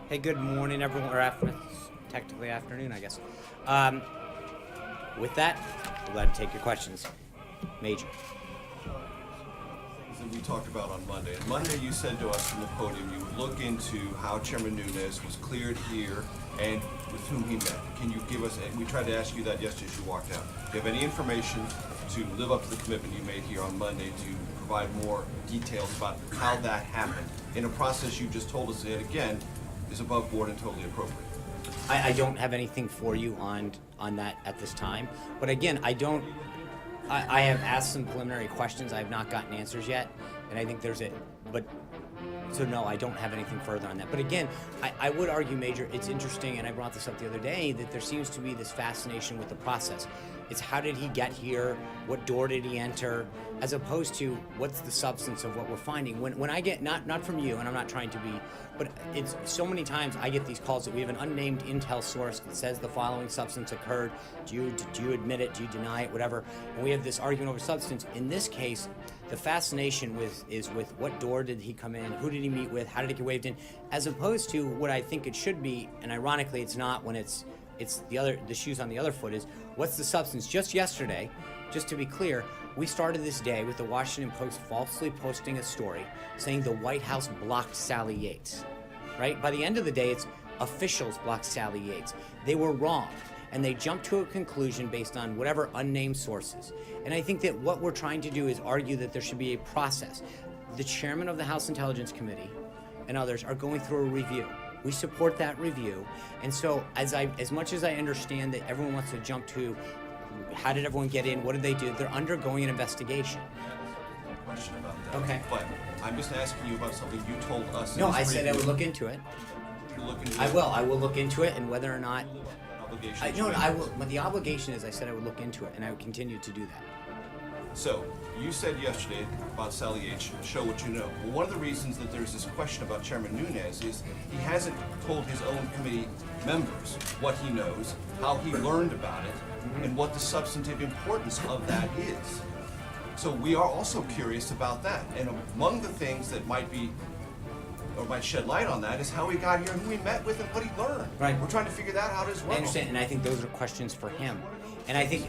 Hey, good morning, everyone, or technically afternoon, I guess. With that, we're glad to take your questions. Major. That we talked about on Monday. On Monday, you said to us from the podium you would look into how Chairman Nunes was cleared here and with whom he met. Can you give us, and we tried to ask you that yesterday as you walked out, do you have any information to live up to the commitment you made here on Monday to provide more details about how that happened in a process you just told us that, again, is above board and totally appropriate? I don't have anything for you on that at this time, but again, I have asked some preliminary questions. I have not gotten answers yet, and I think so no, I don't have anything further on that. But again, I would argue, Major, it's interesting, and I brought this up the other day, that there seems to be this fascination with the process. It's how did he get here? What door did he enter? As opposed to what's the substance of what we're finding. When I get, not from you, and I'm not trying to be, but it's so many times I get these calls that we have an unnamed intel source that says the following substance occurred. Do you admit it? Do you deny it? Whatever. And we have this argument over substance. In this case, the fascination is with what door did he come in? Who did he meet with? How did it get waved in? As opposed to what I think it should be, and ironically it's not when it's the shoes on the other foot, is what's the substance? Just yesterday, just to be clear, we started this day with the Washington Post falsely posting a story saying the White House blocked Sally Yates, right? By the end of the day, it's officials blocked Sally Yates. They were wrong, and they jumped to a conclusion based on whatever unnamed sources. And I think that what we're trying to do is argue that there should be a process. The chairman of the House Intelligence Committee and others are going through a review. We support that review, and so as much as I understand that everyone wants to jump to how did everyone get in, what did they do, they're undergoing an investigation. Question about that. Okay. But I'm just asking you about something you told us. No, I said I would look into it. You look into I will. I will look into it, and whether or not. Obligation. No, I will. But the obligation is, I said I would look into it, and I would continue to do that. So, you said yesterday about Sally Yates, show what you know. Well, one of the reasons that there's this question about Chairman Nunes is he hasn't told his own committee members what he knows, how he learned about it, and what the substantive importance of that is. So we are also curious about that. And among the things that might shed light on that is how he got here, who he met with, and what he learned. Right. We're trying to figure that out as well. I understand, and I think those are questions for him. And I think,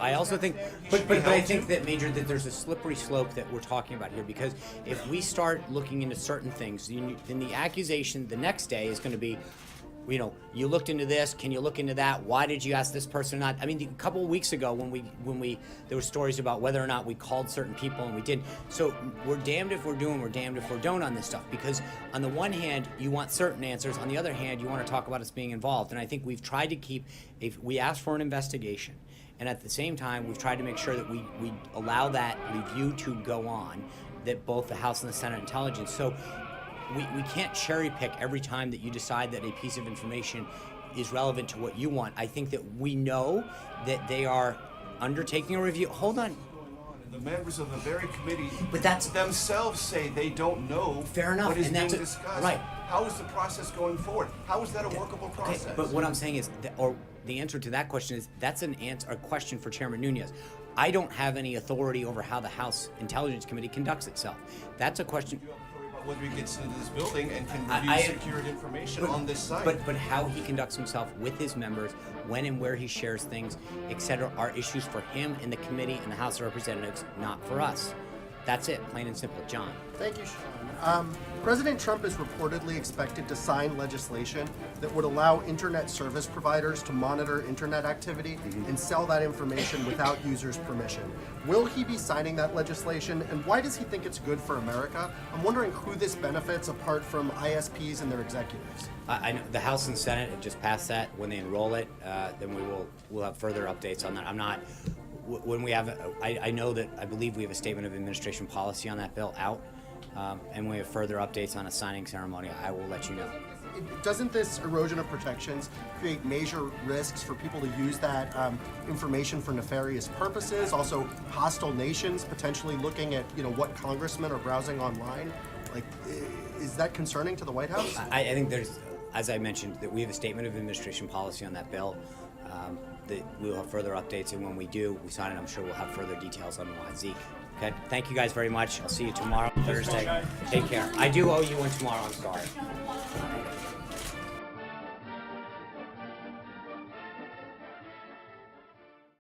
I also think, but I think that, Major, that there's a slippery slope that we're talking about here, because if we start looking into certain things, then the accusation the next day is going to be, you looked into this, can you look into that? Why did you ask this person or not? I mean, a couple of weeks ago when there were stories about whether or not we called certain people, and we did. So we're damned if we're doing, we're damned if we don't on this stuff, because on the one hand, you want certain answers, on the other hand, you want to talk about us being involved. And I think we've tried to keep, if we asked for an investigation, and at the same time, we've tried to make sure that we allow that review to go on, that both the House and the Senate Intelligence. So we can't cherry pick every time that you decide that a piece of information is relevant to what you want. I think that we know that they are undertaking a review. Hold on. The members of the very committee But that's themselves say they don't know fair enough, what is and being that's discussed. right. How is the process going forward? How is that a workable process? Okay, but what I'm saying is, the answer to that question is, that's a question for Chairman Nunes. I don't have any authority over how the House Intelligence Committee conducts itself. That's a question. Whether he gets into this building and can review secured information on this site. But how he conducts himself with his members, when and where he shares things, etc., are issues for him and the committee and the House of Representatives, not for us. That's it, plain and simple. John. Thank you, Sean. President Trump is reportedly expected to sign legislation that would allow internet service providers to monitor internet activity and sell that information without users' permission. Will he be signing that legislation, and why does he think it's good for America? I'm wondering who this benefits apart from ISPs and their executives. I know the House and Senate have just passed that. When they enroll it, then we'll have further updates on that. I'm not. When we have, I know that I believe we have a statement of administration policy on that bill out, and when we have further updates on a signing ceremony, I will let you know. Doesn't this erosion of protections create major risks for people to use that information for nefarious purposes? Also, hostile nations potentially looking at what congressmen are browsing online. Like, is that concerning to the White House? I think there's, as I mentioned, that we have a statement of administration policy on that bill. That we'll have further updates, and when we do, we sign it, I'm sure we'll have further details on why. Zeke. Okay, thank you guys very much. I'll see you tomorrow, Thursday. Take care. I do owe you one tomorrow, I'm sorry.